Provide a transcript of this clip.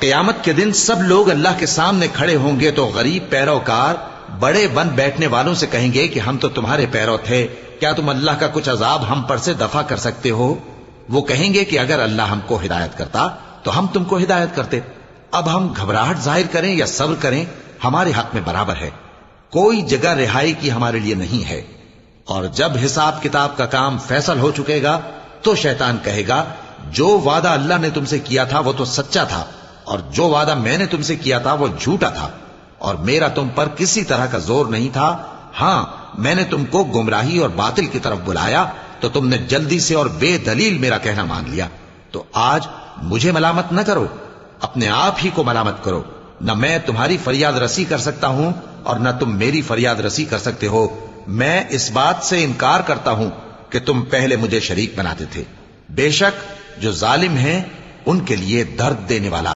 قیامت کے دن سب لوگ اللہ کے سامنے کھڑے ہوں گے تو غریب پیروکار بڑے بن بیٹھنے والوں سے کہیں گے کہ ہم تو تمہارے پیرو تھے، کیا تم اللہ کا کچھ عذاب ہم پر سے دفع کر سکتے ہو؟ وہ کہیں گے کہ اگر اللہ ہم کو ہدایت کرتا تو ہم تم کو ہدایت کرتے۔ اب ہم گھبراہٹ ظاہر کریں یا صبر کریں ہمارے حق میں برابر ہے، کوئی جگہ رہائی کی ہمارے لیے نہیں ہے۔ اور جب حساب کتاب کا کام فیصل ہو چکے گا تو شیطان کہے گا جو وعدہ اللہ نے تم سے کیا تھا وہ تو سچا تھا، اور جو وعدہ میں نے تم سے کیا تھا وہ جھوٹا تھا، اور میرا تم پر کسی طرح کا زور نہیں تھا۔ ہاں، میں نے تم کو گمراہی اور باطل کی طرف بلایا تو تم نے جلدی سے اور بے دلیل میرا کہنا مان لیا۔ تو آج مجھے ملامت نہ کرو، اپنے آپ ہی کو ملامت کرو۔ نہ میں تمہاری فریاد رسی کر سکتا ہوں اور نہ تم میری فریاد رسی کر سکتے ہو۔ میں اس بات سے انکار کرتا ہوں کہ تم پہلے مجھے شریک بناتے تھے۔ بے شک جو ظالم ہیں ان کے لیے درد دینے والا